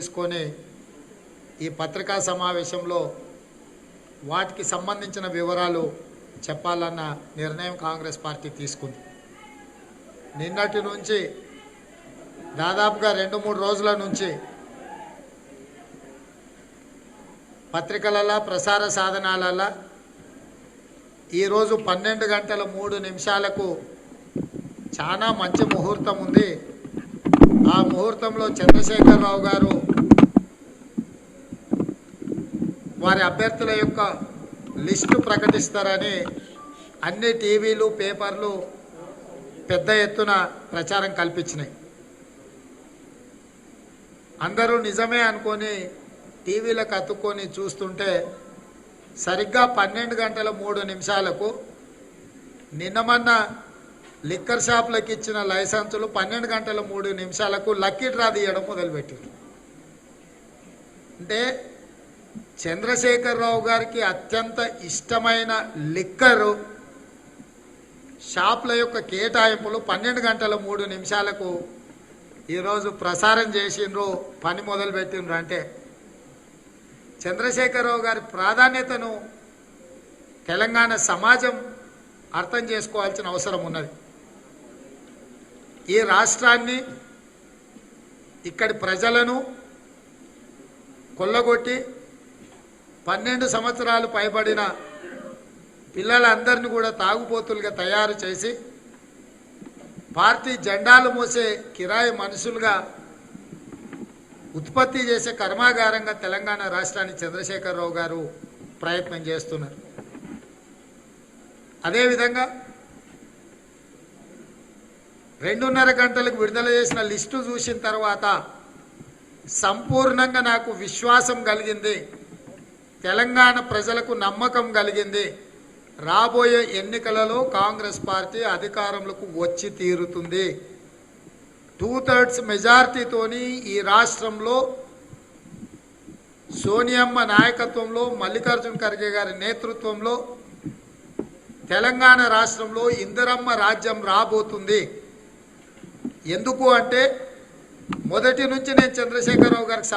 తీసుకొని ఈ పత్రికా సమావేశంలో వాటికి సంబంధించిన వివరాలు చెప్పాలన్న నిర్ణయం కాంగ్రెస్ పార్టీ తీసుకుంది. నిన్నటి నుంచి దాదాపుగా 2-3 రోజుల నుంచి పత్రికలలో ప్రసార సాధనాలలో ఈరోజు 12:03 చాలా మంచి ముహూర్తం ఉంది. ఆ ముహూర్తంలో చంద్రశేఖరరావు గారు వారి అభ్యర్థుల యొక్క లిస్టు ప్రకటిస్తారని అన్ని టీవీలు పేపర్లు పెద్ద ఎత్తున ప్రచారం కల్పించినాయి. అందరూ నిజమే అనుకొని టీవీలకు అతుక్కొని చూస్తుంటే సరిగ్గా 12:03 నిన్నమన్న లిక్కర్ షాపులకు ఇచ్చిన లైసెన్సులు 12:03 లక్కీ డ్రా తీయడం మొదలుపెట్టారు. అంటే చంద్రశేఖరరావు గారికి అత్యంత ఇష్టమైన లిక్కరు షాపుల యొక్క కేటాయింపులు 12:03 ఈరోజు ప్రసారం చేసిండ్రు, పని మొదలుపెట్టిండ్రు. అంటే చంద్రశేఖరరావు గారి ప్రాధాన్యతను తెలంగాణ సమాజం అర్థం చేసుకోవాల్సిన అవసరం ఉన్నది. ఈ రాష్ట్రాన్ని, ఇక్కడి ప్రజలను కొల్లగొట్టి 12 సంవత్సరాలు పైబడిన పిల్లలందరినీ కూడా తాగుబోతులుగా తయారు చేసి పార్టీ జెండాలు మోసే కిరాయి మనుషులుగా ఉత్పత్తి చేసే కర్మాగారంగా తెలంగాణ రాష్ట్రాన్ని చంద్రశేఖరరావు గారు ప్రయత్నం చేస్తున్నారు. అదేవిధంగా 2:30 గంటలకు విడుదల చేసిన లిస్టు చూసిన తర్వాత సంపూర్ణంగా నాకు విశ్వాసం కలిగింది, తెలంగాణ ప్రజలకు నమ్మకం కలిగింది. రాబోయే ఎన్నికలలో కాంగ్రెస్ పార్టీ అధికారంలోకి వచ్చి తీరుతుంది. 2/3 మెజార్టీతోని ఈ రాష్ట్రంలో సోనియమ్మ నాయకత్వంలో, మల్లికార్జున ఖర్గే గారి నేతృత్వంలో తెలంగాణ రాష్ట్రంలో ఇందిరమ్మ రాజ్యం రాబోతుంది. ఎందుకు అంటే మొదటి నుంచి నేను చంద్రశేఖరరావు గారికి